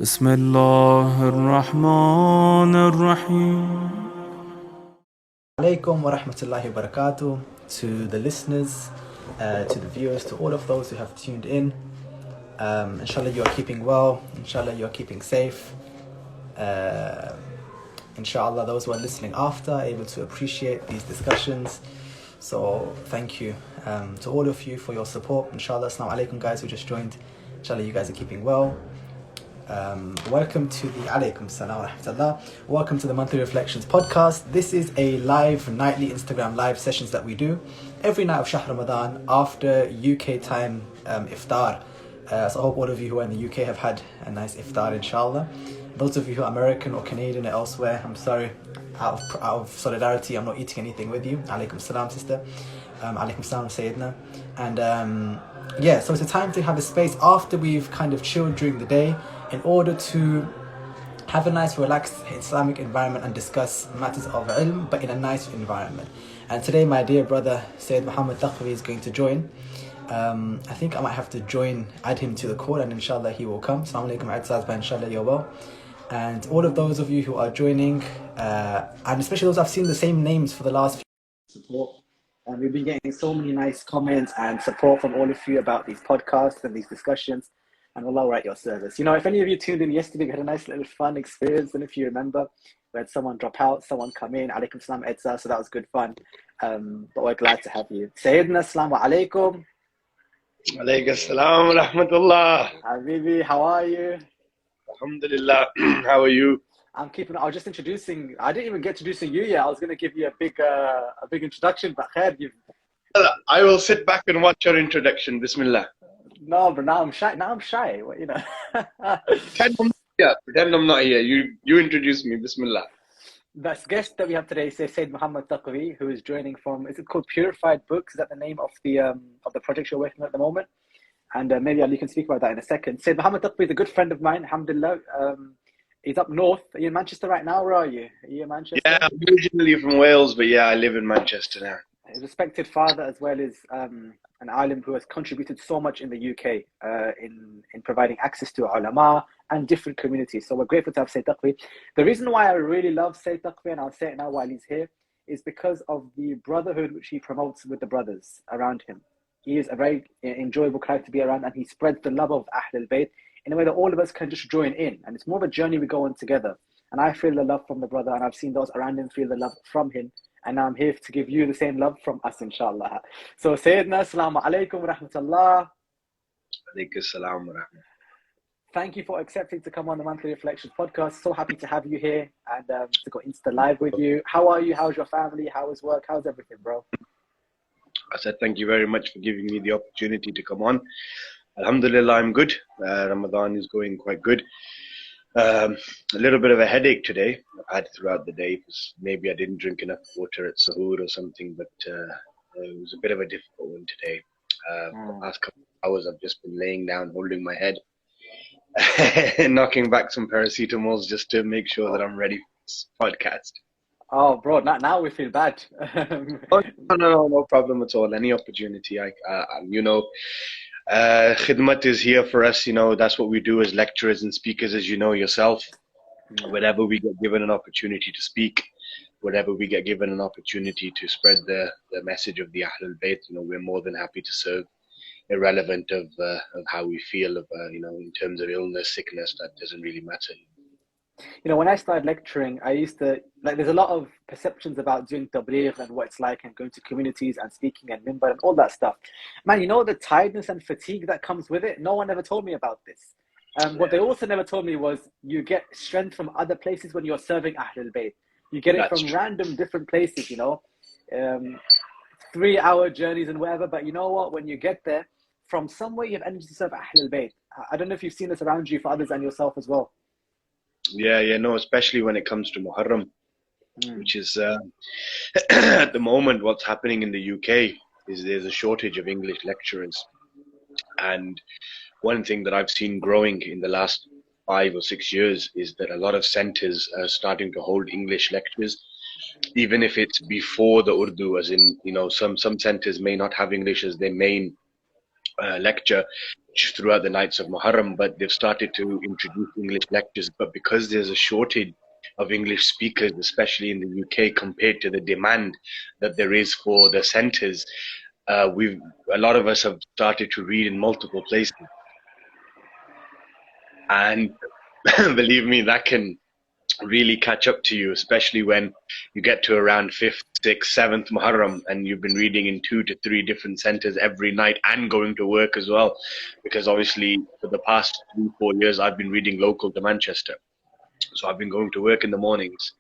بسم الله الرحمن الرحيم. Alaikum wa rahmatullahi wa barakatuh to the listeners, to the viewers, to all of those who have tuned in. Inshallah you are keeping well, inshallah you are keeping safe. Inshallah those who are listening after are able to appreciate these discussions. So thank you to all of you for your support. Inshallah, assalamu alaikum guys who just joined. Inshallah you guys are keeping well. Welcome to the Alaikum Salam wa Rahmatullah. Welcome to the Monthly Reflections podcast. This is a live nightly Instagram live sessions that we do every night of Shahr Ramadan after UK time iftar. So I hope all of you who are in the UK have had a nice iftar, inshallah. Those of you who are American or Canadian or elsewhere, I'm sorry, out of solidarity, I'm not eating anything with you. Alaikum Salam, sister. Alaikum Salam, Sayyidina. And yeah, so it's a time to have a space after we've kind of chilled during the day, in order to have a nice relaxed Islamic environment and discuss matters of ilm, but in a nice environment. And today my dear brother Sayyid Muhammad Taqvi is going to join. I think I might have to add him to the call, and inshallah he will come. Assalamu alaikum Adzaz, inshallah you're well. And all of those of you who are joining, and especially those I've seen the same names for the last few support. And we've been getting so many nice comments and support from all of you about these podcasts and these discussions. And Allah will at your service. You know, if any of you tuned in yesterday, we had a nice little fun experience. And if you remember, we had someone drop out, someone come in, alaikum salam Edsa, so that was good fun. But we're glad to have you. Sayyidina, assalamu alaikum. Alaykum salam wa rahmatullah. Habibi, how are you? Alhamdulillah. How are you? I'm keeping. I was just introducing. I didn't even get to introducing you yet. I was going to give you a big introduction, but khair, I will sit back and watch your introduction. Bismillah. No, but now I'm shy. What, you know. Pretend I'm not here. You introduce me. Bismillah. The guest that we have today is Sayyid Muhammad Taqvi, who is joining from. Is it called Purified Books? Is that the name of the project you're working on at the moment? And maybe Ali can speak about that in a second. Sayyid Muhammad Taqvi is a good friend of mine. Alhamdulillah. He's up north. Are you in Manchester right now? Where are you? Are you in Manchester? Yeah, I'm originally from Wales, but yeah, I live in Manchester now. A respected father, as well as an alim who has contributed so much in the UK in providing access to ulama and different communities. So we're grateful to have Sayyid Taqvi. The reason why I really love Sayyid Taqvi, and I'll say it now while he's here, is because of the brotherhood which he promotes with the brothers around him. He is a very enjoyable character to be around, and he spreads the love of Ahlul Bayt in a way that all of us can just join in. And it's more of a journey we go on together. And I feel the love from the brother, and I've seen those around him feel the love from him. And now I'm here to give you the same love from us, inshallah. So, Sayyidina, assalamu alaikum wa rahmatullah. Alaykum salam wa rahmatullah. Thank you for accepting to come on the Monthly Reflections podcast. So happy to have you here and to go Insta live with you. How are you? How's your family? How is work? How's everything, bro? I said thank you very much for giving me the opportunity to come on. Alhamdulillah, I'm good. Ramadan is going quite good. A little bit of a headache today I've had throughout the day because maybe I didn't drink enough water at Sahur or something, but it was a bit of a difficult one today. The last couple of hours I've just been laying down, holding my head, and knocking back some paracetamols just to make sure that I'm ready for this podcast. Oh, bro, now we feel bad. Oh, no problem at all. Any opportunity, khidmat is here for us, that's what we do as lecturers and speakers, as you know yourself. Whenever we get given an opportunity to speak, whenever we get given an opportunity to spread the message of the Ahlul Bayt, we're more than happy to serve, irrelevant of how we feel, in terms of illness, sickness, that doesn't really matter. When I started lecturing, I used to, there's a lot of perceptions about doing tabligh and what it's like and going to communities and speaking and mimbar and all that stuff. Man, the tiredness and fatigue that comes with it, no one ever told me about this. What they also never told me was you get strength from other places when you're serving Ahlul Bayt. You get it from random different places, 3-hour journeys and whatever, but you know what? When you get there, from somewhere you have energy to serve Ahlul Bayt. I don't know if you've seen this around you for others and yourself as well. Yeah, especially when it comes to Muharram, which is at the moment what's happening in the UK is there's a shortage of English lecturers. And one thing that I've seen growing in the last 5 or 6 years is that a lot of centers are starting to hold English lectures, even if it's before the Urdu, as in, some centers may not have English as their main lecture, throughout the nights of Muharram, but they've started to introduce English lectures. But because there's a shortage of English speakers, especially in the UK, compared to the demand that there is for the centres, a lot of us have started to read in multiple places, and believe me, that can really catch up to you, especially when you get to around 5th, 6th, 7th Muharram and you've been reading in 2 to 3 different centers every night and going to work as well. Because obviously for the past 3-4 years I've been reading local to Manchester, so I've been going to work in the mornings.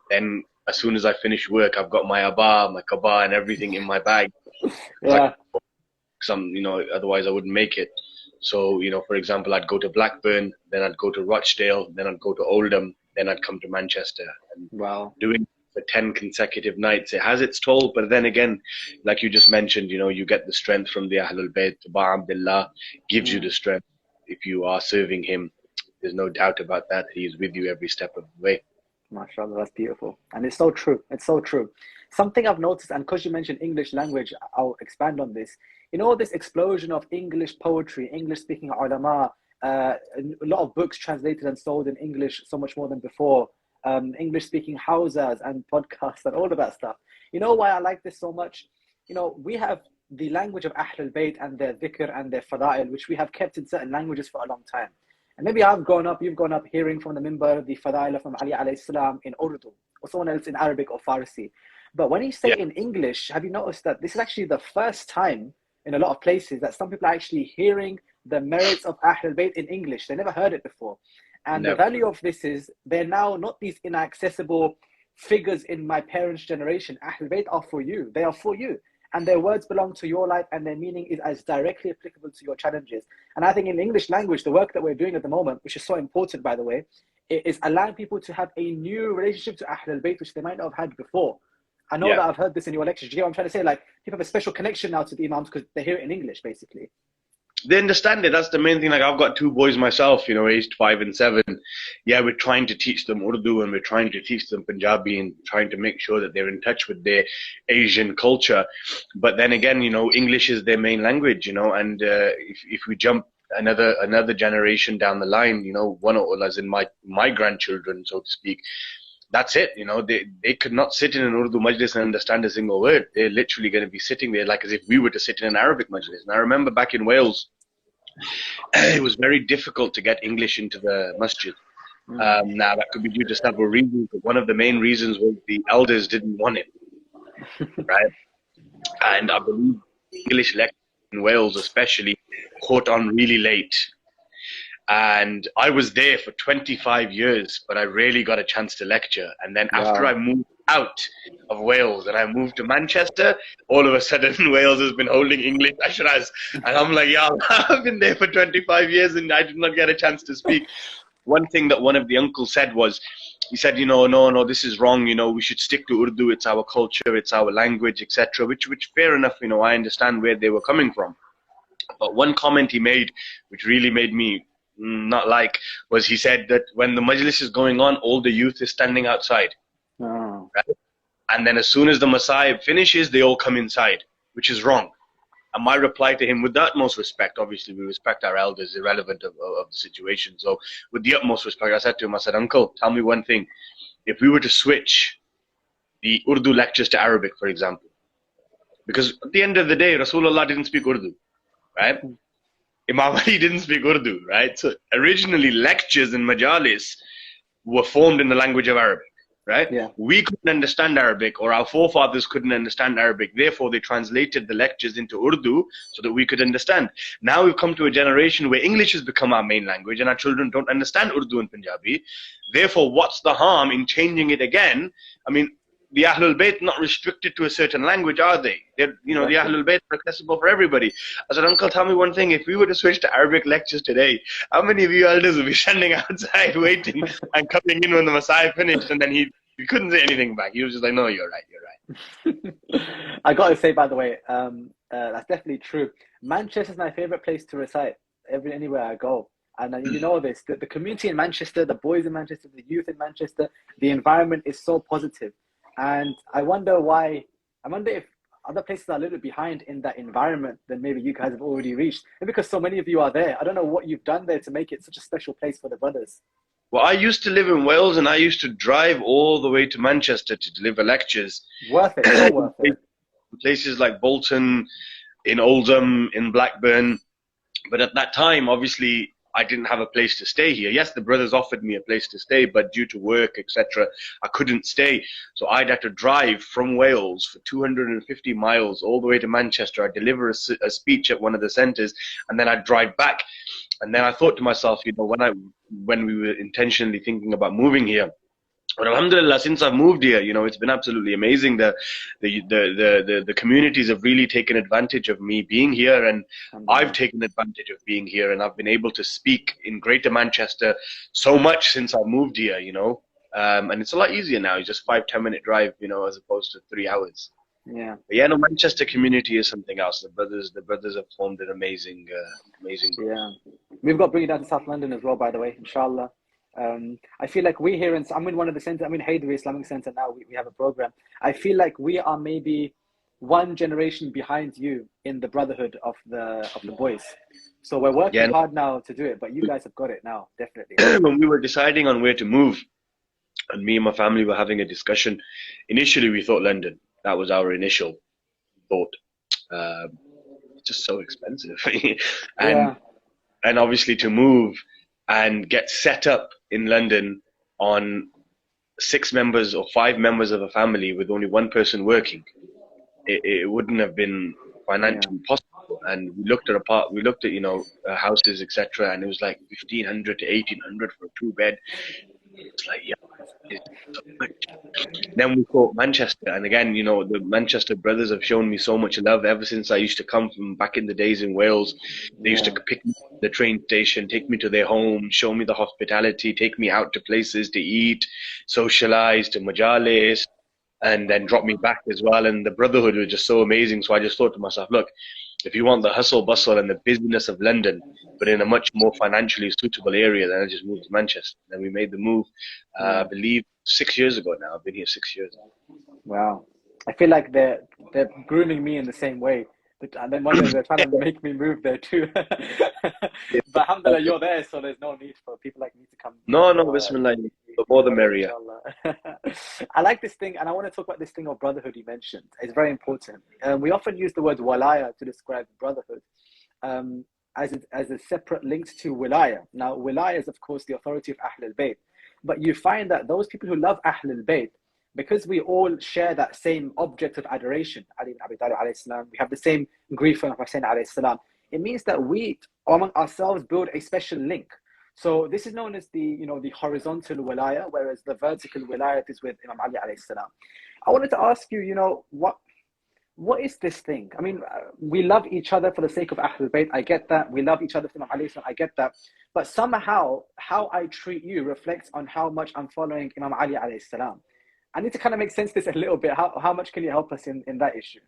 Then as soon as I finish work, I've got my abba, my kaba and everything in my bag. Yeah. Otherwise I wouldn't make it. So, for example, I'd go to Blackburn, then I'd go to Rochdale, then I'd go to Oldham, then I'd come to Manchester. And Wow. doing it for 10 consecutive nights, it has its toll. But then again, like you just mentioned, you get the strength from the Ahlul Bayt. Ba Abdullah gives you the strength. If you are serving him, there's no doubt about that. He is with you every step of the way. MashaAllah, that's beautiful. And it's so true. It's so true. Something I've noticed, and because you mentioned English language, I'll expand on this. This explosion of English poetry, English-speaking ulama, a lot of books translated and sold in English so much more than before, English-speaking houses and podcasts and all of that stuff. You know why I like this so much? We have the language of Ahlul Bayt and their dhikr and their fada'il, which we have kept in certain languages for a long time. And maybe you've grown up hearing from the minbar the fada'il from Ali alayhi salam in Urdu, or someone else in Arabic or Farsi. But when you say it in English, have you noticed that this is actually the first time in a lot of places that some people are actually hearing the merits of Ahlul Bayt in English? They never heard it before. And the value of this is they're now not these inaccessible figures in my parents' generation. Ahlul Bayt are for you. They are for you. And their words belong to your life, and their meaning is as directly applicable to your challenges. And I think in English language, the work that we're doing at the moment, which is so important, by the way, is allowing people to have a new relationship to Ahlul Bayt, which they might not have had before. I know that I've heard this in your lectures. Do you get what I'm trying to say? Like, people have a special connection now to the Imams because they hear it in English, basically. They understand it. That's the main thing. Like, I've got 2 boys myself, aged 5 and 7. Yeah, we're trying to teach them Urdu and we're trying to teach them Punjabi and trying to make sure that they're in touch with their Asian culture. But then again, English is their main language, and if we jump another generation down the line, one or as in my grandchildren, so to speak, that's it. They could not sit in an Urdu majlis and understand a single word. They're literally going to be sitting there like as if we were to sit in an Arabic majlis. And I remember back in Wales, it was very difficult to get English into the masjid. Now, that could be due to several reasons, but one of the main reasons was the elders didn't want it, right? And I believe English lectures in Wales especially caught on really late. And I was there for 25 years, but I rarely got a chance to lecture. And then after I moved out of Wales and I moved to Manchester, all of a sudden Wales has been holding English ashras. And I'm like, yeah, I've been there for 25 years and I did not get a chance to speak. One thing that one of the uncles said was, he said, no, this is wrong. We should stick to Urdu. It's our culture, it's our language, etc. Which fair enough, I understand where they were coming from. But one comment he made, which really made me not like, was he said that when the majlis is going on, all the youth is standing outside. Right? And then as soon as the Messiah finishes, they all come inside, which is wrong. And my reply to him, with the utmost respect, obviously we respect our elders, irrelevant of the situation. So with the utmost respect, I said to him, Uncle, tell me one thing. If we were to switch the Urdu lectures to Arabic, for example, because at the end of the day, Rasulullah didn't speak Urdu, right? Imam Ali didn't speak Urdu, right? So originally lectures in majalis were formed in the language of Arabic, right? Yeah. We couldn't understand Arabic, or our forefathers couldn't understand Arabic. Therefore, they translated the lectures into Urdu so that we could understand. Now we've come to a generation where English has become our main language and our children don't understand Urdu and Punjabi. Therefore, what's the harm in changing it again? I mean, the Ahlul Bayt not restricted to a certain language, are they? They're, the Ahlul Bayt are accessible for everybody. I said, Uncle, tell me one thing. If we were to switch to Arabic lectures today, how many of you elders would be standing outside waiting and coming in when the Messiah finished? And then he couldn't say anything back. He was just like, no, you're right. I got to say, by the way, that's definitely true. Manchester is my favorite place to recite anywhere I go. And you know this, the community in Manchester, the boys in Manchester, the youth in Manchester, the environment is so positive. And I wonder if other places are a little bit behind in that environment than maybe you guys have already reached. And because so many of you are there, I don't know what you've done there to make it such a special place for the brothers. Well, I used to live in Wales, and I used to drive all the way to Manchester to deliver lectures. Worth it, so worth it. Places like Bolton, in Oldham, in Blackburn. But at that time, obviously, I didn't have a place to stay here. Yes, the brothers offered me a place to stay, but due to work, etc., I couldn't stay. So I'd have to drive from Wales for 250 miles all the way to Manchester. I'd deliver a speech at one of the centres, and then I'd drive back. And then I thought to myself, you know, when we were intentionally thinking about moving here, but alhamdulillah, since I've moved here, you know, it's been absolutely amazing. The communities have really taken advantage of me being here, and I've taken advantage of being here, and I've been able to speak in Greater Manchester so much since I moved here, you know. And it's a lot easier now. It's just 5-10 minute drive, you know, as opposed to 3 hours. Yeah. But yeah, no, Manchester community is something else. The brothers have formed an amazing group. Yeah. We've got to bring it down to South London as well, by the way, inshallah. I feel like we here, I'm in one of the centers, I'm in Hayder Islamic Center now, we have a program. I feel like we are maybe one generation behind you in the brotherhood of the boys. So we're working hard now to do it, but you guys have got it now, definitely. When we were deciding on where to move, and me and my family were having a discussion, initially we thought London. That was our initial thought. It's just so expensive. And obviously to move and get set up in London on 6 members or 5 members of a family with only one person working, it wouldn't have been financially possible. And we looked at you know, houses, etc., and it was like 1,500 to 1,800 for a 2-bed. It's like, yeah, it's so much. Then we thought Manchester, and again, you know, the Manchester brothers have shown me so much love ever since I used to come from back in the days in Wales. They used to pick me at the train station, take me to their home, show me the hospitality, take me out to places to eat, socialize, to majalis, and then drop me back as well. And the brotherhood was just so amazing. So I just thought to myself, look, if you want the hustle bustle and the busyness of London, but in a much more financially suitable area, then I just moved to Manchester. Then we made the move, I believe 6 years ago now. I've been here 6 years. Wow. I feel like they're grooming me in the same way. And then one day they're trying to make me move there too. But alhamdulillah, you're there, so there's no need for people like me to come. No, bismillah. The more the merrier. I like this thing, and I want to talk about this thing of brotherhood you mentioned. It's very important. We often use the word walayah to describe brotherhood as a separate link to wilayah. Now, wilayah is, of course, the authority of Ahl al-Bayt. But you find that those people who love Ahl al-Bayt, because we all share that same object of adoration, Ali Ibn Abi Talib alayhi salam, we have the same grief for Hussein alayhi salam, it means that we, among ourselves, build a special link. So this is known as the horizontal wilayah, whereas the vertical wilayah is with Imam Ali alayhi salam. I wanted to ask you, what is this thing? I mean, we love each other for the sake of Ahlul Bayt. I get that. We love each other for Imam Ali. I get that. But somehow, how I treat you reflects on how much I'm following Imam Ali alayhi salam. I need to kind of make sense of this a little bit. How much can you help us in that issue?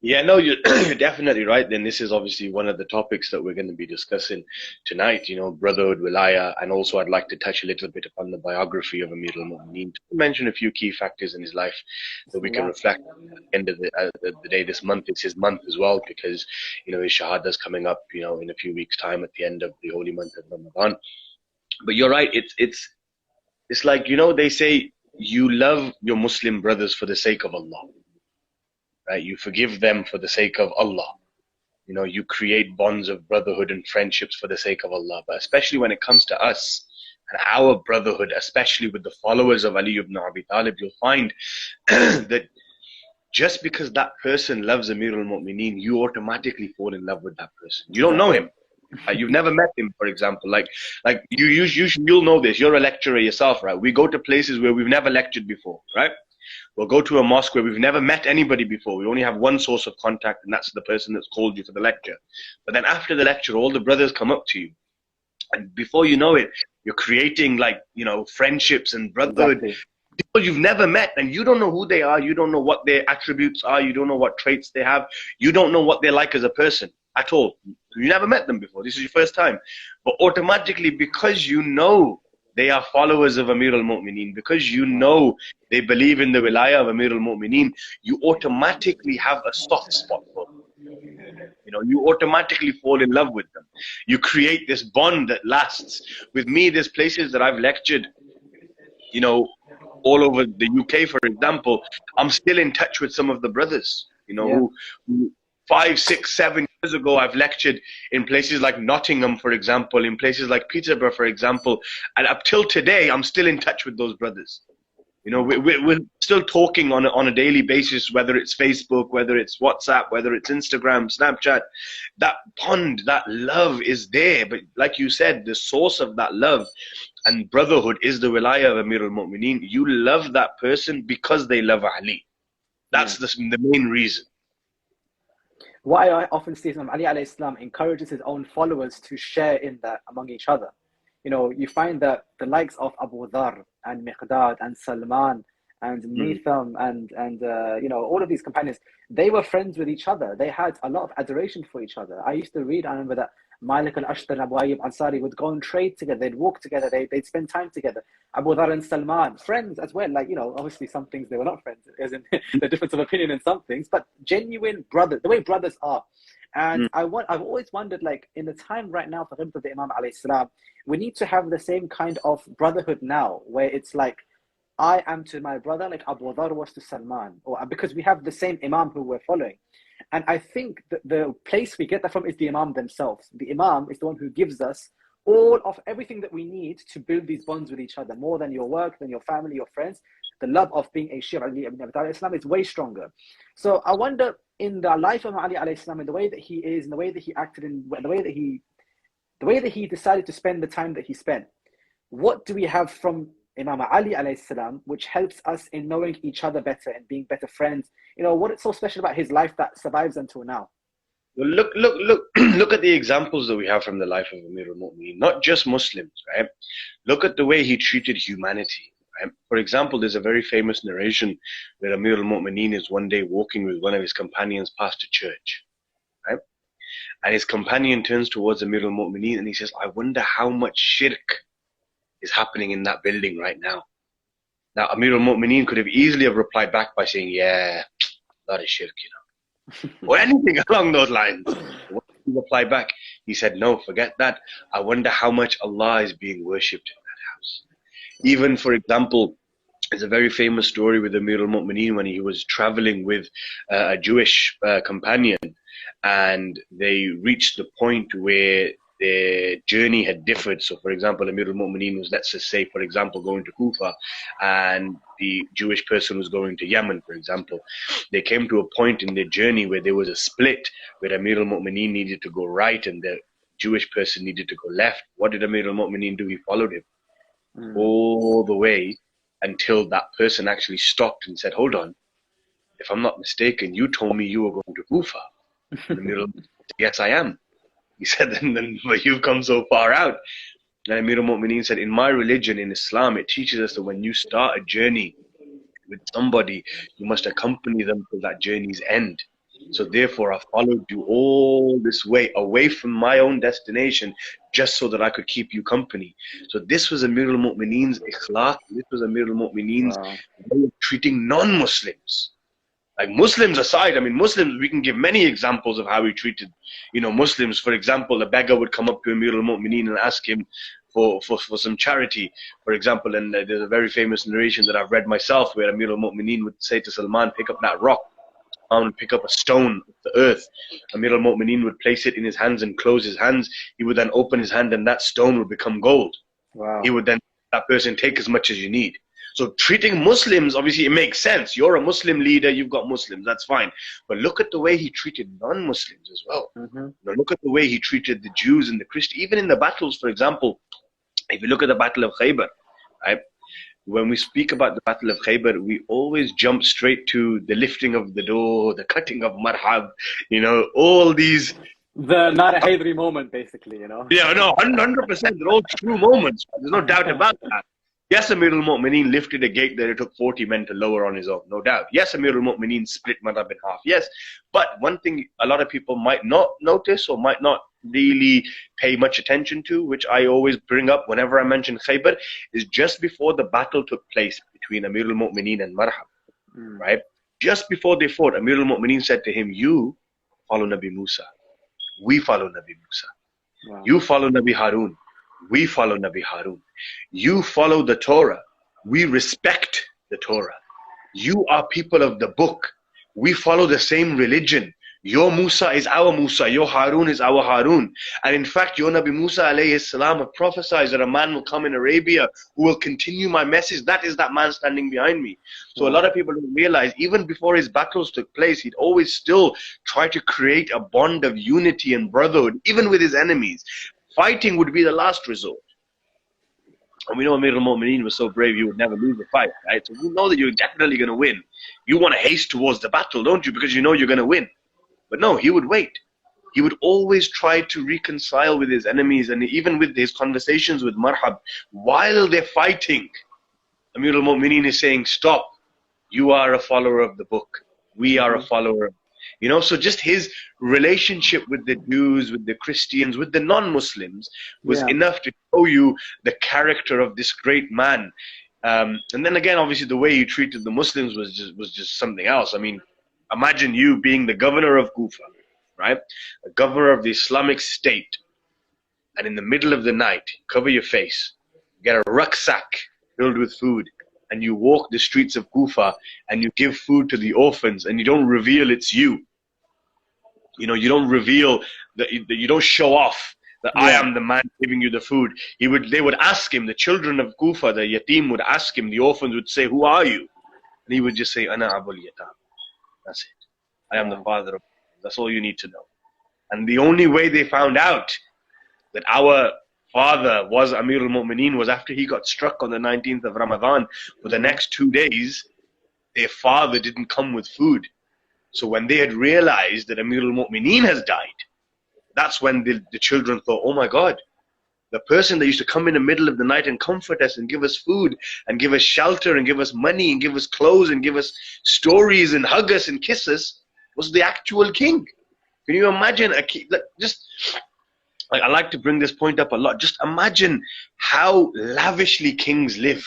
Yeah, no, you're definitely right. Then this is obviously one of the topics that we're going to be discussing tonight, brotherhood, wilayah, and also I'd like to touch a little bit upon the biography of Amir al-Mu'mineen, to mention a few key factors in his life that we can reflect at the end of the day. This month is his month as well, because, his shahada is coming up, in a few weeks' time at the end of the holy month of Ramadan. But you're right, it's like, they say you love your Muslim brothers for the sake of Allah. Right? You forgive them for the sake of Allah. You create bonds of brotherhood and friendships for the sake of Allah. But especially when it comes to us and our brotherhood, especially with the followers of Ali Ibn Abi Talib, you'll find that just because that person loves Amir al-Mu'mineen, you automatically fall in love with that person. You don't know him. You've never met him, for example. Like you'll know this. You're a lecturer yourself, right? We go to places where we've never lectured before, right? We'll go to a mosque where we've never met anybody before. We only have one source of contact, and that's the person that's called you for the lecture. But then after the lecture, all the brothers come up to you. And before you know it, you're creating friendships and brotherhood. Exactly. People you've never met, and you don't know who they are. You don't know what their attributes are. You don't know what traits they have. You don't know what they're like as a person at all. You never met them before. This is your first time. But automatically, because you know they are followers of Amir al-Mu'mineen. Because you know they believe in the wilayah of Amir al-Mu'mineen, you automatically have a soft spot for them. You know, you automatically fall in love with them. You create this bond that lasts. With me, there's places that I've lectured, you know, all over the UK, for example. I'm still in touch with some of the brothers, you know, who 5, 6, 7 years ago, I've lectured in places like Nottingham, for example, in places like Peterborough, for example. And up till today, I'm still in touch with those brothers. You know, we're still talking on a daily basis, whether it's Facebook, whether it's WhatsApp, whether it's Instagram, Snapchat. That bond, that love is there. But like you said, the source of that love and brotherhood is the wilayah of Amir al-Mu'mineen. You love that person because they love Ali. That's the main reason. What I often see is Ali alayhi salam encourages his own followers to share in that among each other. You know, you find that the likes of Abu Dharr and Miqdad and Salman and Mitham and you know, all of these companions, they were friends with each other. They had a lot of adoration for each other. I used to read, I remember that Malik al-Ashtar and Abu Ayyub Ansari would go and trade together. They'd walk together. They'd spend time together. Abu Dharr and Salman, friends as well. Like, you know, obviously some things they were not friends, as in the difference of opinion in some things, but genuine brothers, the way brothers are. And I've always wondered, like, in the time right now for the Imam alayhi salam, we need to have the same kind of brotherhood now, where it's like, I am to my brother like Abu Dharr was to Salman, or because we have the same Imam who we're following. And I think the place we get that from is the Imam themselves. The Imam is the one who gives us all of everything that we need to build these bonds with each other, more than your work, than your family, your friends. The love of being a Shia Ali Ibn Abi Talib Islam is way stronger. So I wonder, in the life of Ali alayhi salam, in the way that he is, in the way that he acted, in the way that he decided to spend the time that he spent, what do we have from Imam Ali alayhi salam which helps us in knowing each other better and being better friends? You know, what is so special about his life that survives until now? Well, look at the examples that we have from the life of Amir al-Mu'mineen, not just Muslims, right? Look at the way he treated humanity. Right? For example, there's a very famous narration where Amir al-Mu'mineen is one day walking with one of his companions past a church, right? And his companion turns towards Amir al-Mu'mineen and he says, I wonder how much shirk is happening in that building right now. Now, Amir al-Mu'mineen could have easily have replied back by saying, yeah, that is shirk, you know, or anything along those lines. What did he reply back? He said, no, forget that. I wonder how much Allah is being worshipped in that house. Even, for example, there's a very famous story with Amir al-Mu'mineen when he was traveling with a Jewish companion, and they reached the point where their journey had differed. So, for example, Amir al-Mu'mineen was, let's just say, for example, going to Kufa, and the Jewish person was going to Yemen, for example. They came to a point in their journey where there was a split, where Amir al-Mu'mineen needed to go right and the Jewish person needed to go left. What did Amir al-Mu'mineen do? He followed him all the way until that person actually stopped and said, hold on, if I'm not mistaken, you told me you were going to Kufa. And Amir al-Mu'mineen said, yes, I am. He said, then but you've come so far out. And Amir al-Mu'mineen said, in my religion, in Islam, it teaches us that when you start a journey with somebody, you must accompany them to that journey's end. So therefore, I followed you all this way, away from my own destination, just so that I could keep you company. So this was Amir al-Mu'mineen's ikhlaq. This was Amir al-Mu'mineen's way of treating non-Muslims. Like, Muslims aside, I mean, Muslims, we can give many examples of how he treated, you know, Muslims. For example, a beggar would come up to Amir al-Mu'mineen and ask him for some charity, for example. And there's a very famous narration that I've read myself where Amir al-Mu'mineen would say to Salman, pick up that rock, and pick up a stone of the earth. Amir al-Mu'mineen would place it in his hands and close his hands. He would then open his hand and that stone would become gold. Wow. He would then, that person, take as much as you need. So treating Muslims, obviously it makes sense. You're a Muslim leader, you've got Muslims, that's fine. But look at the way he treated non-Muslims as well. You know, look at the way he treated the Jews and the Christians. Even in the battles, for example, if you look at the Battle of Khaybar, right? When we speak about the Battle of Khaybar, we always jump straight to the lifting of the door, the cutting of marhab, you know, all these. The not a Haydri moment, basically, you know. Yeah, no, 100%. They're all true moments. There's no doubt about that. Yes, Amir al-Mu'mineen lifted a gate that it took 40 men to lower on his own, no doubt. Yes, Amir al-Mu'mineen split Marhab in half, yes. But one thing a lot of people might not notice or might not really pay much attention to, which I always bring up whenever I mention Khaybar, is just before the battle took place between Amir al-Mu'mineen and Marhab, right? Just before they fought, Amir al-Mu'mineen said to him, you follow Nabi Musa, we follow Nabi Musa. Wow. You follow Nabi Harun, we follow Nabi Harun. You follow the Torah, we respect the Torah. You are people of the book, we follow the same religion. Your Musa is our Musa, your Harun is our Harun. And in fact, your Nabi Musa alayhi salam have prophesied that a man will come in Arabia who will continue my message. That is that man standing behind me. So a lot of people don't realize, even before his battles took place, he'd always still try to create a bond of unity and brotherhood, even with his enemies. Fighting would be the last resort. And we know Amir al-Mu'mineen was so brave, he would never lose a fight, right? So we know that you're definitely going to win. You want to haste towards the battle, don't you? Because you know you're going to win. But no, he would wait. He would always try to reconcile with his enemies, and even with his conversations with Marhab, while they're fighting, Amir al-Mu'mineen is saying, stop, you are a follower of the book. We are a follower. You know, so just his relationship with the Jews, with the Christians, with the non-Muslims was enough to show you the character of this great man. And then again, obviously, the way he treated the Muslims was just something else. I mean, imagine you being the governor of Kufa, right? The governor of the Islamic State. And in the middle of the night, cover your face, get a rucksack filled with food, and you walk the streets of Kufa and you give food to the orphans, and you don't reveal it's you. You know, you don't reveal that you don't show off that I am the man giving you the food. They would ask him, the children of Kufa, the yatim would ask him, the orphans would say, who are you? And he would just say, Ana Abul Yatam. That's it. I am the father of. That's all you need to know. And the only way they found out that our father was Amir al-Mu'mineen was after he got struck on the 19th of Ramadan. For the next 2 days, their father didn't come with food. So when they had realized that Amir al-Mu'mineen has died, that's when the children thought, oh my God, the person that used to come in the middle of the night and comfort us and give us food and give us shelter and give us money and give us clothes and give us stories and hug us and kiss us was the actual king. Can you imagine a king? I like to bring this point up a lot. Just imagine how lavishly kings live,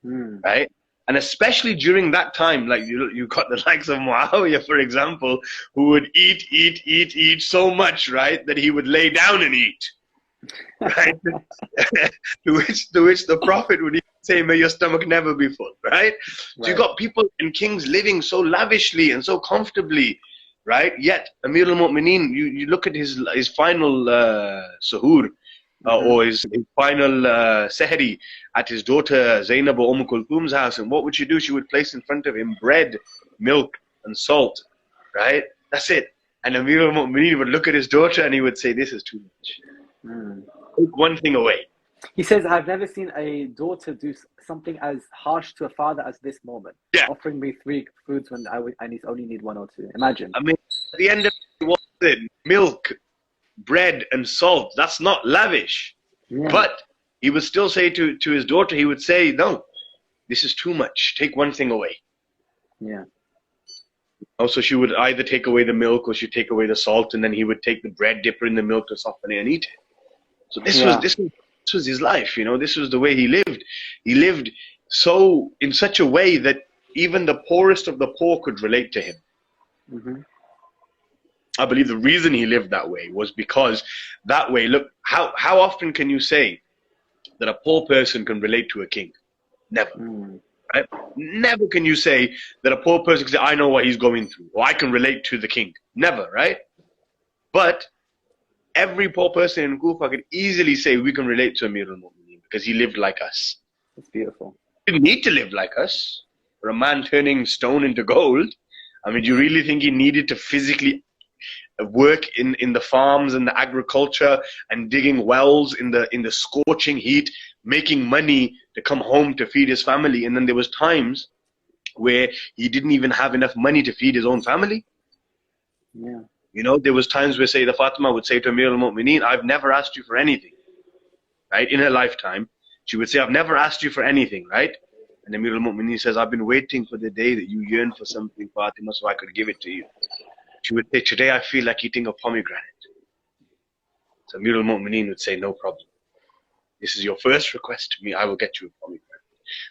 right? And especially during that time, like you got the likes of Muawiyah, for example, who would eat so much, right, that he would lay down and eat. Right? to which the Prophet would even say, may your stomach never be full, right? So you got people and kings living so lavishly and so comfortably, right? Yet Amir al-Mu'mineen, you look at his final suhoor, or his final sehri at his daughter Zainab or Kulthum's house, and what would she do? She would place in front of him bread, milk and salt, right? That's it. And Amir al-Mu'mineen would look at his daughter and he would say, this is too much. Take one thing away. He says, I've never seen a daughter do something as harsh to a father as this moment. Offering me 3 foods when I only need 1 or 2. Imagine. I mean, at the end of it, what is it? Milk, bread and salt. That's not lavish. But he would still say to his daughter, he would say, no, this is too much. Take one thing away. Also, she would either take away the milk or she'd take away the salt, and then he would take the bread, dip it in the milk to soften it and eat it. So this was his life, you know. This was the way he lived. He lived in such a way that even the poorest of the poor could relate to him. I believe the reason he lived that way was because that way, look, how often can you say that a poor person can relate to a king? Never. Right? Never can you say that a poor person can say, I know what he's going through, or I can relate to the king. Never, right? But every poor person in Kufa could easily say, we can relate to Amir al-Mu'mineen because he lived like us. That's beautiful. He didn't need to live like us. For a man turning stone into gold, I mean, do you really think he needed to physically work in the farms and the agriculture and digging wells in the scorching heat, making money to come home to feed his family? And then there was times where he didn't even have enough money to feed his own family. You know, there was times where Sayyidah Fatima would say to Amir al-Mu'mineen, I've never asked you for anything, right? In her lifetime, she would say, I've never asked you for anything, right? And Amir al-Mu'mineen says, I've been waiting for the day that you yearn for something, Fatima, so I could give it to you. She would say, today I feel like eating a pomegranate. So Amir al-Mu'mineen would say, no problem. This is your first request to me, I will get you a pomegranate.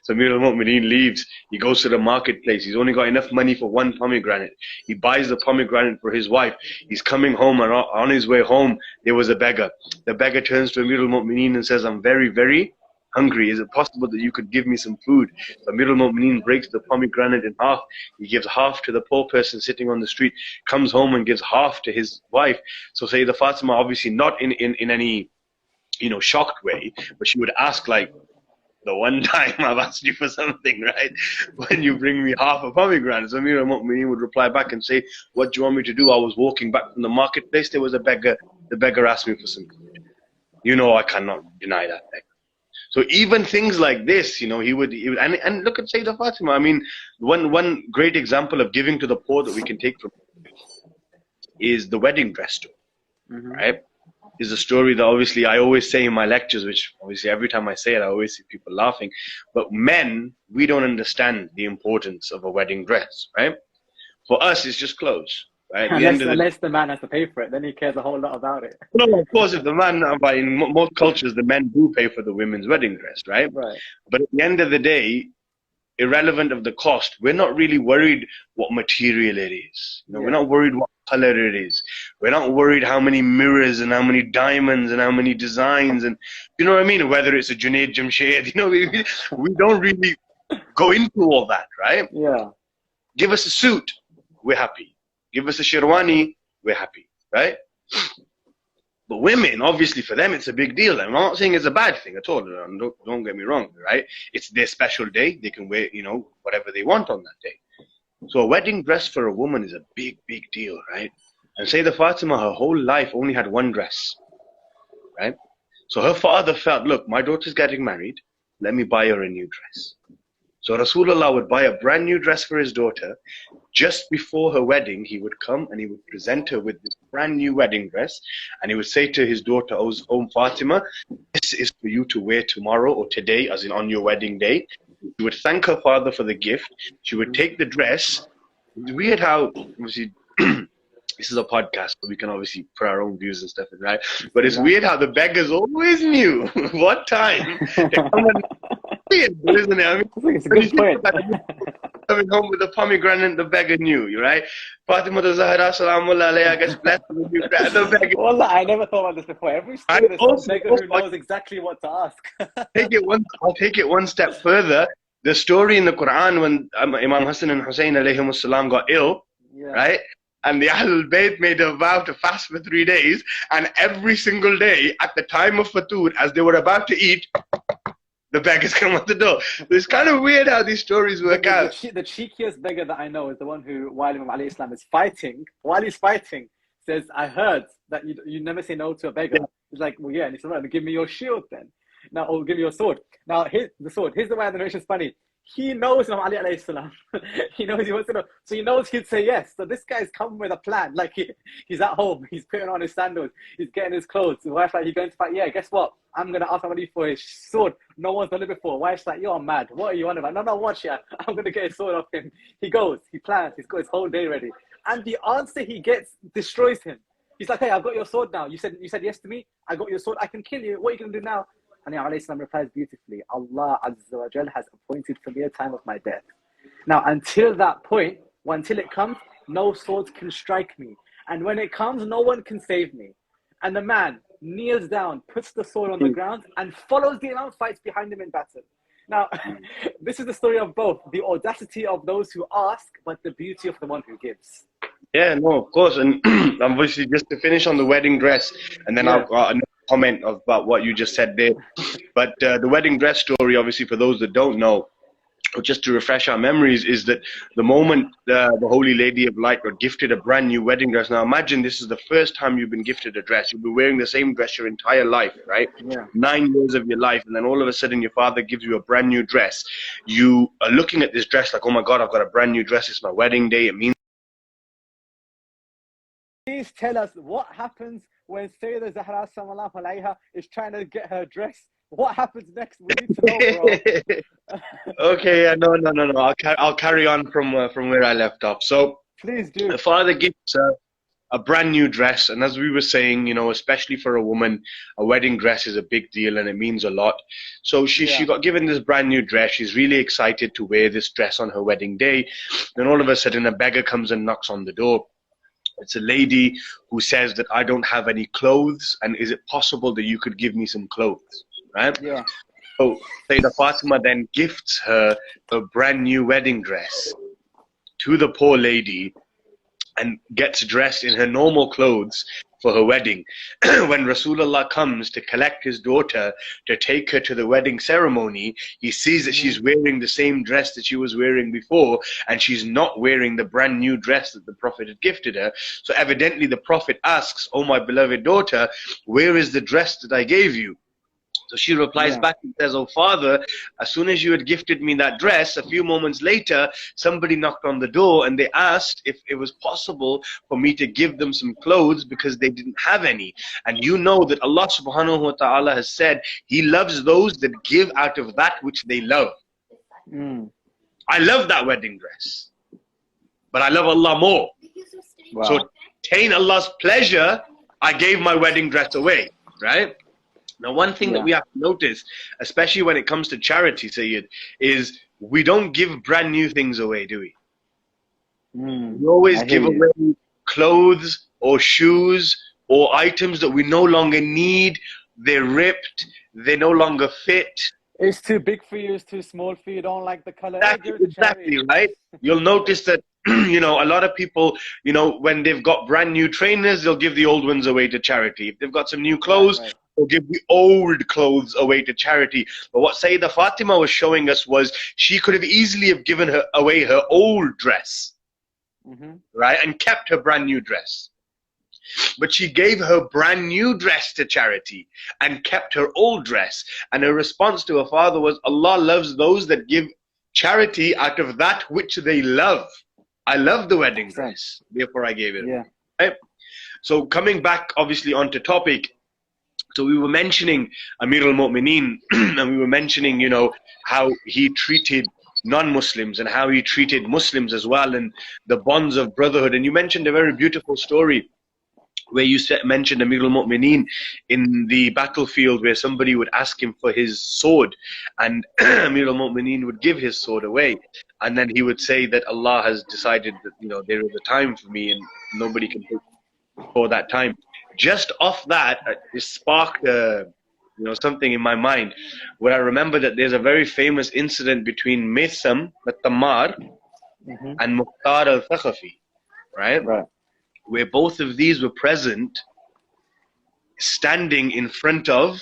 So Amir al-Mu'mineen leaves, he goes to the marketplace, he's only got enough money for one pomegranate. He buys the pomegranate for his wife. He's coming home, and on his way home, there was a beggar. The beggar turns to Amir al-Mu'mineen and says, I'm very, very hungry. Is it possible that you could give me some food? So Amir al-Mu'mineen breaks the pomegranate in half. He gives half to the poor person sitting on the street, comes home and gives half to his wife. So Sayyidah Fatima, obviously not in any, shocked way, but she would ask, like, the one time I've asked you for something, right? When you bring me half a pomegranate. So Amir al-Mu'mineen would reply back and say, what do you want me to do? I was walking back from the marketplace. There was a beggar. The beggar asked me for some food. I cannot deny that beggar. So even things like this, he would and look at Sayyidah Fatima. I mean, one great example of giving to the poor that we can take from is the wedding dress story, right? Is a story that obviously I always say in my lectures, which obviously every time I say it, I always see people laughing. But men, we don't understand the importance of a wedding dress, right? For us, it's just clothes, right? Unless the man has to pay for it, then he cares a whole lot about it. No, of course, if the man, but in most cultures, the men do pay for the women's wedding dress, right? Right. But at the end of the day, irrelevant of the cost, we're not really worried what material it is. We're not worried what color it is. We're not worried how many mirrors and how many diamonds and how many designs, and you know what I mean? Whether it's a Junaid Jamshed, we don't really go into all that, right? Yeah. Give us a suit, we're happy. Give us a sherwani, we're happy, right? But women, obviously, for them, it's a big deal. I'm not saying it's a bad thing at all. Don't get me wrong, right? It's their special day. They can wear, whatever they want on that day. So a wedding dress for a woman is a big, big deal, right? And Sayyidah Fatima, her whole life only had one dress, right? So her father felt, look, my daughter's getting married. Let me buy her a new dress. So Rasulullah would buy a brand new dress for his daughter. Just before her wedding, he would come and he would present her with this brand new wedding dress. And he would say to his daughter, Fatima, this is for you to wear tomorrow or today, as in on your wedding day. She would thank her father for the gift. She would take the dress. It's weird how, obviously, this is a podcast, so we can obviously put our own views and stuff in, right? But it's weird how the beggars always knew what time to come and isn't it? I mean, it's a good point. Coming home with a pomegranate, the beggar knew, right? Fatima Zahra, salamullah alayha, gets blessed with the beggar. Wallah, I never thought about this before. Every story there's some beggar who knows exactly what to ask. I'll take it one step further. The story in the Quran when Imam Hassan and Hussein alayhim salam got ill, right? And the Ahlul Bayt made a vow to fast for 3 days, and every single day at the time of Fatur, as they were about to eat, the beggars come at the door. It's kind of weird how these stories work out. The cheekiest beggar that I know is the one who, while Imam Ali Islam is fighting, says, I heard that you never say no to a beggar. He's like, well, yeah. And he said, right, give me your shield then. Now, or give me your sword. Now, here's the sword. Here's the way the narration is funny. He knows Imam Ali alayhi salam. He knows he wants to know. So he knows he'd say yes. So this guy's come with a plan. Like he's at home. He's putting on his sandals. He's getting his clothes. The wife's like, you're going to fight? Yeah, guess what? I'm going to ask somebody for his sword. No one's done it before. Wife's like, you're mad. What are you on about? No, watch ya. I'm going to get his sword off him. He goes. He plans. He's got his whole day ready. And the answer he gets destroys him. He's like, hey, I've got your sword now. You said yes to me. I got your sword. I can kill you. What are you going to do now? And Imam Islam replies beautifully, Allah Azza wa Jal has appointed for me a time of my death. Now, until that point, until it comes, no sword can strike me. And when it comes, no one can save me. And the man kneels down, puts the sword on the ground, and follows the Imam, fights behind him in battle. Now, this is the story of both, the audacity of those who ask, but the beauty of the one who gives. Yeah, no, of course. And obviously, just to finish on the wedding dress, and then I've got another comment about what you just said there. But the wedding dress story, obviously, for those that don't know, or just to refresh our memories, is that the moment the Holy Lady of Light got gifted a brand new wedding dress. Now imagine this is the first time you've been gifted a dress. You'll be wearing the same dress your entire life, right? Yeah. 9 years of your life, and then all of a sudden your father gives you a brand new dress. You are looking at this dress like, oh my God, I've got a brand new dress. It's my wedding day. It means. Please tell us what happens when Sayyidah Zahra sallallahu alayha is trying to get her dress. What happens next? We need to know, bro. Okay, no. I'll carry on from where I left off. So please do. The father gifts her a brand new dress. And as we were saying, you know, especially for a woman, a wedding dress is a big deal and it means a lot. So she got given this brand new dress. She's really excited to wear this dress on her wedding day. Then all of a sudden a beggar comes and knocks on the door. It's a lady who says that I don't have any clothes, and is it possible that you could give me some clothes, right? Yeah. So Sayyidah Fatima then gifts her a brand new wedding dress to the poor lady and gets dressed in her normal clothes for her wedding. When Rasulullah comes to collect his daughter to take her to the wedding ceremony, he sees that she's wearing the same dress that she was wearing before, and she's not wearing the brand new dress that the Prophet had gifted her. So evidently the Prophet asks, "Oh my beloved daughter, where is the dress that I gave you?" So she replies back and says, "Oh father, as soon as you had gifted me that dress, a few moments later, somebody knocked on the door and they asked if it was possible for me to give them some clothes because they didn't have any. And you know that Allah subhanahu wa ta'ala has said, He loves those that give out of that which they love. I love that wedding dress, but I love Allah more. So to attain Allah's pleasure, I gave my wedding dress away," right? Now, one thing that we have to notice, especially when it comes to charity, Sayyid, is we don't give brand new things away, do we? We always give away clothes or shoes or items that we no longer need. They're ripped. They no longer fit. It's too big for you. It's too small for you. You don't like the color. Exactly, right? You'll notice that, you know, a lot of people, you know, when they've got brand new trainers, they'll give the old ones away to charity. If they've got some new clothes, they'll give the old clothes away to charity. But what Sayyidah Fatima was showing us was she could have easily have given her away her old dress, right, and kept her brand new dress. But she gave her brand new dress to charity and kept her old dress. And her response to her father was, Allah loves those that give charity out of that which they love. I love the wedding dress, therefore I gave it. Right? So coming back obviously onto topic, so we were mentioning Amir al-Mu'mineen and we were mentioning, you know, how he treated non-Muslims and how he treated Muslims as well and the bonds of brotherhood. And you mentioned a very beautiful story where you mentioned Amir al-Mu'mineen in the battlefield where somebody would ask him for his sword and Amir al-Mu'mineen would give his sword away. And then he would say that Allah has decided that, you know, there is a time for me and nobody can take for that time. Just off that, it sparked you know, something in my mind where I remember that there's a very famous incident between Mitham al-Tammar and Mukhtar al-Thaqafi, right? Where both of these were present, standing in front of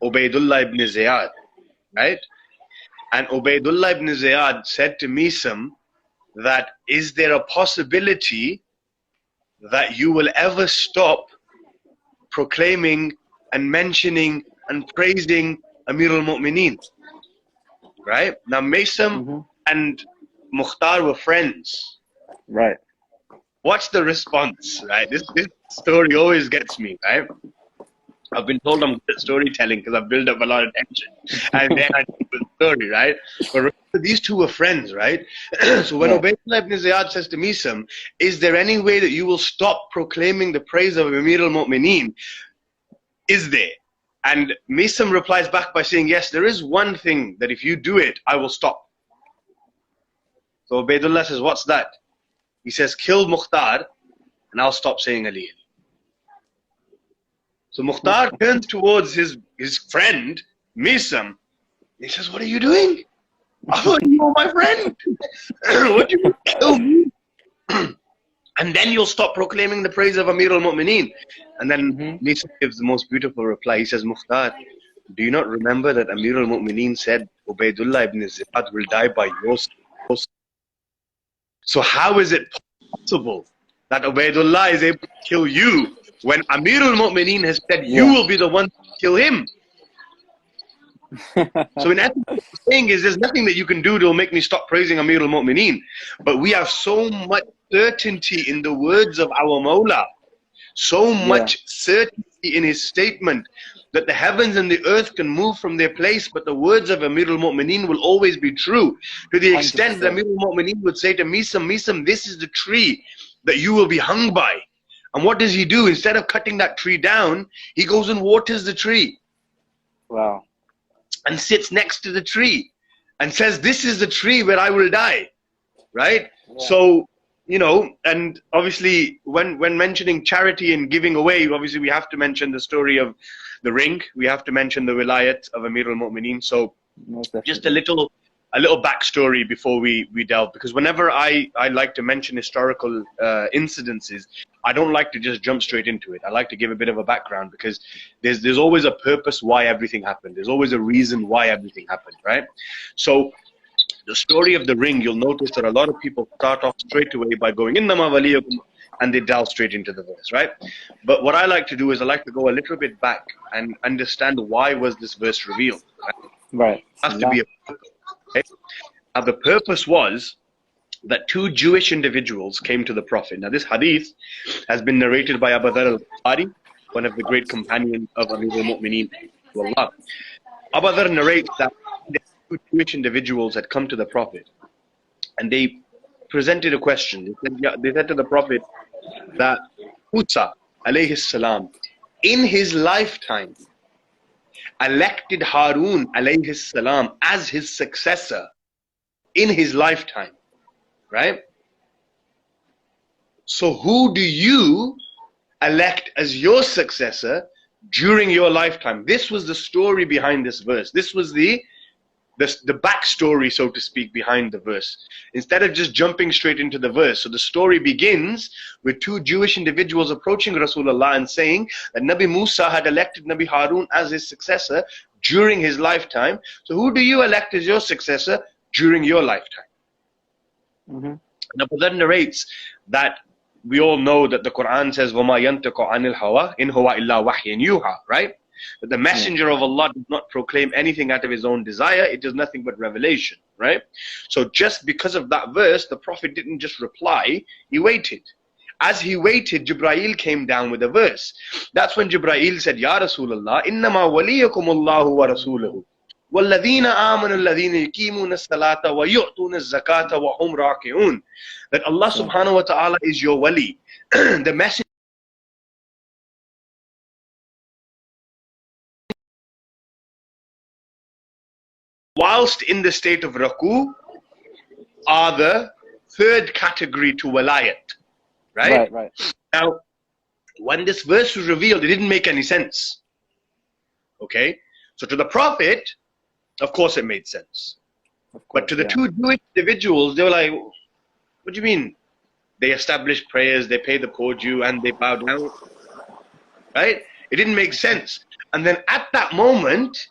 Ubaydullah ibn Ziyad, right? And Ubaydullah ibn Ziyad said to Mitham that, is there a possibility that you will ever stop proclaiming and mentioning and praising Amir al-Mu'mineen, right? Now Mitham and Mukhtar were friends. Right. What's the response, right? This story always gets me, right? I've been told I'm good at storytelling because I've built up a lot of tension. And then I think the story, right? But remember, these two were friends, right? So when Ubaydullah ibn Ziyad says to Mitham, is there any way that you will stop proclaiming the praise of Amir al-Mu'mineen? Is there? And Mitham replies back by saying, yes, there is one thing that if you do it, I will stop. So Ubaydullah says, what's that? He says, kill Mukhtar and I'll stop saying Ali. So Mukhtar turns towards his friend, Mitham. He says, what are you doing? I thought you were my friend. What do you mean, kill me? And then you'll stop proclaiming the praise of Amir al-Mu'mineen. And then Mitham gives the most beautiful reply. He says, Mukhtar, do you not remember that Amir al-Mu'mineen said, Ubaydullah ibn Ziyad will die by your side? So how is it possible that Ubaydullah is able to kill you when Amir al-Mu'mineen has said you will be the one to kill him? So in essence, what I'm saying is there's nothing that you can do to make me stop praising Amir al-Mu'mineen. But we have so much certainty in the words of our Mawla, so much certainty in his statement that the heavens and the earth can move from their place, but the words of Amir al-Mu'mineen will always be true. To the extent that Amir al-Mu'mineen would say to Mitham, this is the tree that you will be hung by. And what does he do? Instead of cutting that tree down, he goes and waters the tree. Wow. And sits next to the tree and says, this is the tree where I will die. Right? Yeah. So, you know, and obviously when mentioning charity and giving away, obviously we have to mention the story of the ring. We have to mention the wilayat of Amir al-Mu'mineen. So just a little backstory before we delve, because whenever I like to mention historical incidences, I don't like to just jump straight into it. I like to give a bit of a background, because there's always a purpose why everything happened. There's always a reason why everything happened, right? So the story of the ring, you'll notice that a lot of people start off straight away by going innama waliyakum, and they delve straight into the verse, right? But what I like to do is I like to go a little bit back and understand why was this verse revealed. Right. It has to be a purpose. Okay? Now the purpose was that two Jewish individuals came to the Prophet. Now this hadith has been narrated by Abu Dharr al-Ghifari, one of the great companions of Amir al-Mu'mineen. Abu Dharr narrates that two Jewish individuals had come to the Prophet and they presented a question. They said to the Prophet that Musa alayhi salam in his lifetime elected Harun alayhi salam as his successor in his lifetime, right? So who do you elect as your successor during your lifetime? This was the story behind this verse. This was the backstory, so to speak, behind the verse. Instead of just jumping straight into the verse. So the story begins with two Jewish individuals approaching Rasulullah and saying that Nabi Musa had elected Nabi Harun as his successor during his lifetime. So who do you elect as your successor during your lifetime? Mm-hmm. Now, that narrates that we all know that the Quran says, وَمَا يَنْتَقُ عَنِ الْهَوَىٰ إِنْ هُوَ إِلَّا وَحْيٌ يُوحَىٰ, right? That the messenger of Allah does not proclaim anything out of his own desire. It is nothing but revelation, right? So just because of that verse, the Prophet didn't just reply, he waited. As he waited, Jibreel came down with a verse. That's when Jibreel said, Ya Rasulullah, إِنَّمَا وَلِيَكُمُ اللَّهُ وَرَسُولُهُ وَالَّذِينَ آمَنُوا الَّذِينَ يُقِيمُونَ الصَّلَاةَ وَيُؤْتُونَ الزَّكَاةَ وَهُمْ رَاكِعُونَ. That Allah subhanahu wa ta'ala is your wali. The messenger whilst in the state of raku are the third category to walayat, right? Right. Now, when this verse was revealed, it didn't make any sense. Okay? So to the Prophet, of course it made sense. But to the two Jewish individuals, they were like, what do you mean? They establish prayers, they pay the poor Jew, and they bow down. Right? It didn't make sense. And then at that moment,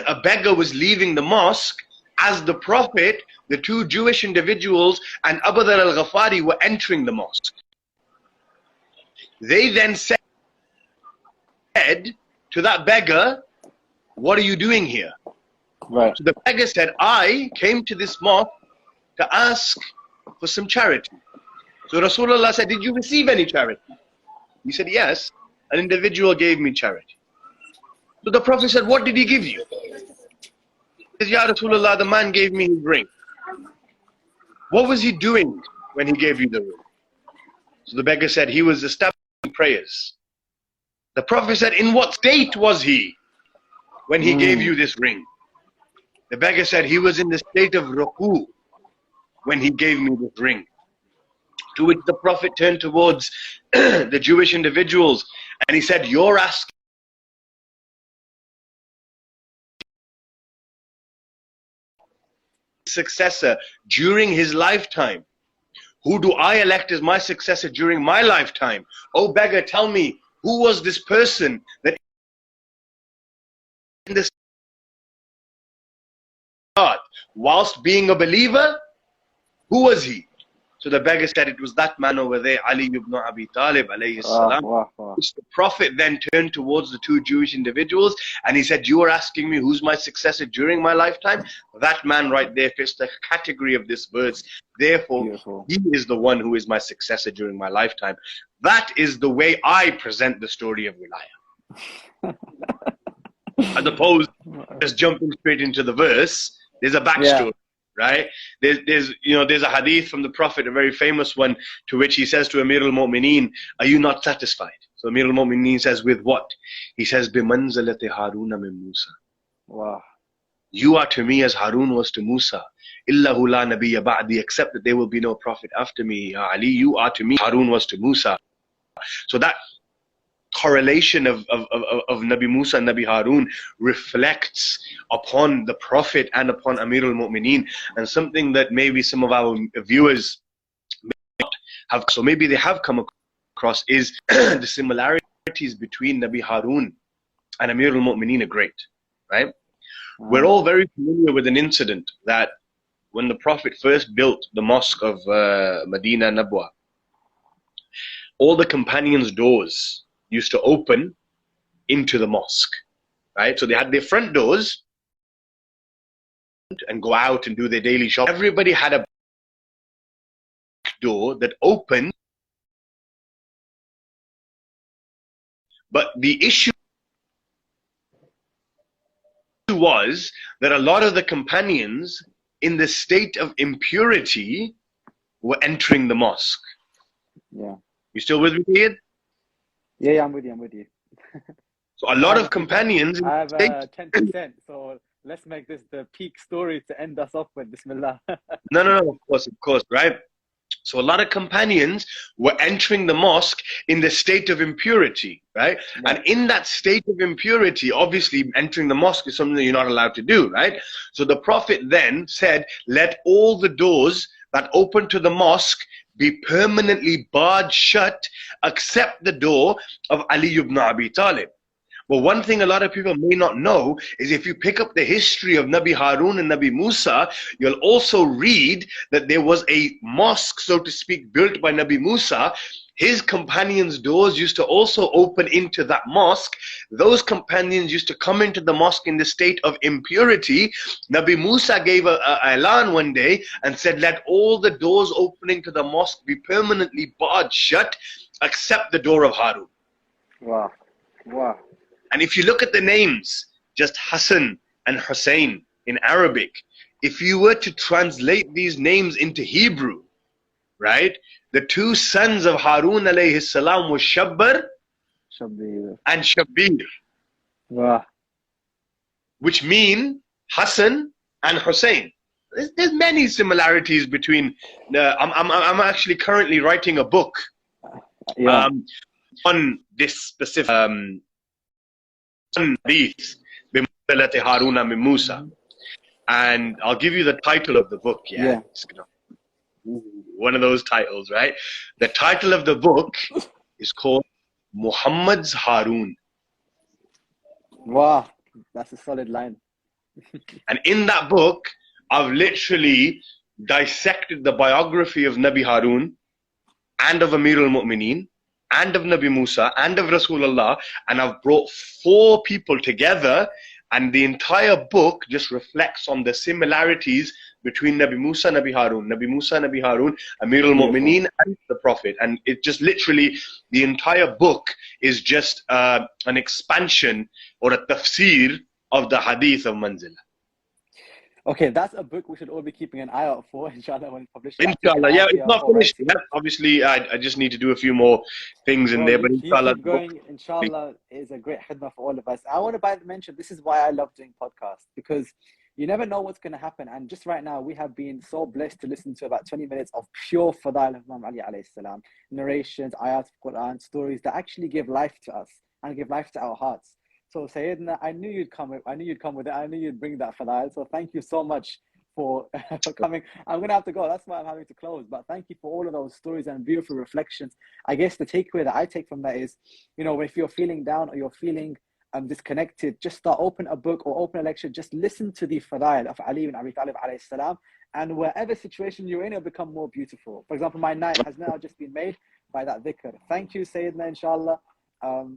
a beggar was leaving the mosque as the Prophet, the two Jewish individuals, and Abu Dharr al-Ghifari were entering the mosque. They then said to that beggar, what are you doing here? Right. So the beggar said, I came to this mosque to ask for some charity. So Rasulullah said, did you receive any charity? He said, yes, an individual gave me charity. So the Prophet said, what did he give you? He said, Ya Rasulullah, the man gave me his ring. What was he doing when he gave you the ring? So the beggar said, he was establishing prayers. The Prophet said, in what state was he when he gave you this ring? The beggar said, he was in the state of ruku when he gave me this ring. To which the Prophet turned towards the Jewish individuals and he said, you're asking successor during his lifetime. Who do I elect as my successor during my lifetime? Oh beggar, tell me, who was this person that in this God, whilst being a believer? Who was he? So the beggar said, it was that man over there, Ali Ibn Abi Talib alayhi salam. Which the Prophet then turned towards the two Jewish individuals and he said, you are asking me who's my successor during my lifetime? That man right there fits the category of this verse. Therefore, Beautiful. He is the one who is my successor during my lifetime. That is the way I present the story of Walayah. As opposed to just jumping straight into the verse, there's a backstory. right? There's a hadith from the Prophet, a very famous one, to which he says to Amir al-Mu'mineen, are you not satisfied? So Amir al-Mu'mineen says, with what? He says, بِمَنْزَلَةِ هَارُونَ مِن Musa. Wow. You are to me as Harun was to Musa. إِلَّهُ لَا نَبِيَّ بَعْدِي, except that there will be no prophet after me. Ya Ali, you are to me, Harun was to Musa. So that correlation of Nabi Musa and Nabi Harun reflects upon the Prophet and upon Amir al-Mu'mineen, and something that maybe some of our viewers may not have, so maybe they have come across, is the similarities between Nabi Harun and Amir al-Mu'mineen are great, right? We're all very familiar with an incident that when the Prophet first built the mosque of Medina Nabwa, all the companions' doors used to open into the mosque, right? So they had their front doors and go out and do their daily shop. Everybody had a door that opened, but the issue was that a lot of the companions in the state of impurity were entering the mosque. Yeah. You still with me, Ian? Yeah, I'm with you. So a lot of companions. I have 10%, so let's make this the peak story to end us off with. Bismillah. No, of course, right? So a lot of companions were entering the mosque in the state of impurity, right? Yeah. And in that state of impurity, obviously entering the mosque is something that you're not allowed to do, right? So the Prophet then said, let all the doors that open to the mosque be permanently barred shut, except the door of Ali Ibn Abi Talib. Well, one thing a lot of people may not know is if you pick up the history of Nabi Harun and Nabi Musa, you'll also read that there was a mosque, so to speak, built by Nabi Musa. His companions' doors used to also open into that mosque. Those companions used to come into the mosque in the state of impurity. Nabi Musa gave a elan one day and said, let all the doors opening to the mosque be permanently barred shut, except the door of Harun. Wow. And if you look at the names, just Hassan and Hussein in Arabic, if you were to translate these names into Hebrew, right? The two sons of Harun alayhi salam was Shabbar and Shabbir. Wow. Which mean Hassan and Hussein. There's many similarities between. I'm actually currently writing a book on this specific hadith, بِمَنْزَلَةِ هَارُونَ مِن Musa, and I'll give you the title of the book. Yeah. One of those titles, right? The title of the book is called Muhammad's Harun. Wow, that's a solid line. And in that book, I've literally dissected the biography of Nabi Harun and of Amir al-Mu'mineen and of Nabi Musa and of Rasulullah, and I've brought 4 people together, and the entire book just reflects on the similarities between Nabi Musa, Nabi Harun, Amir al-Mu'mineen and the Prophet. And it just literally, the entire book is just an expansion or a tafsir of the hadith of Manzila. Okay, that's a book we should all be keeping an eye out for, inshallah, when published. Inshallah, yeah, it's not finished yet. Obviously, I just need to do a few more things in there, but inshallah. Keep going, inshallah, is a great khidmah for all of us. I want to mention, this is why I love doing podcasts, because you never know what's going to happen. And just right now, we have been so blessed to listen to about 20 minutes of pure fadail of Imam Ali alayhi salam, narrations, ayat of Quran, stories that actually give life to us and give life to our hearts. So Sayyidina, I knew you'd come with it. I knew you'd bring that fadail. So thank you so much for coming. I'm going to have to go. That's why I'm having to close. But thank you for all of those stories and beautiful reflections. I guess the takeaway that I take from that is, if you're feeling down or you're feeling disconnected, just open a book or open a lecture. Just listen to the fadail of Ali Ibn Abi Talib alayhi salam. And wherever situation you're in, it'll become more beautiful. For example, my night has now just been made by that dhikr. Thank you, Sayyidina, inshallah.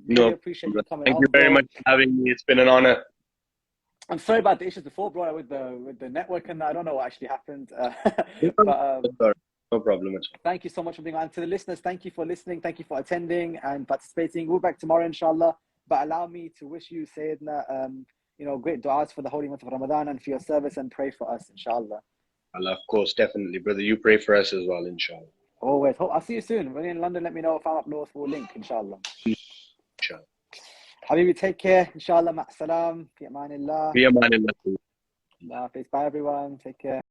Really appreciate you coming. Thank you very much for having me. It's been an honor. I'm sorry about the issues before, bro, with the network, and I don't know what actually happened. No problem at all. Thank you so much for being on. To the listeners, thank you for listening. Thank you for attending and participating. We'll be back tomorrow, inshallah. But allow me to wish you, Sayyidina, great du'as for the holy month of Ramadan and for your service, and pray for us, inshallah. Allah, of course, definitely. Brother, you pray for us as well, inshallah. Always. Hope I'll see you soon. When you're in London, let me know. If I'm up north, we'll link, inshallah. Inshallah. Habibi, take care. Inshallah, ma'asalam. Fi amanillah. Fi amanillah. Bye, everyone. Take care.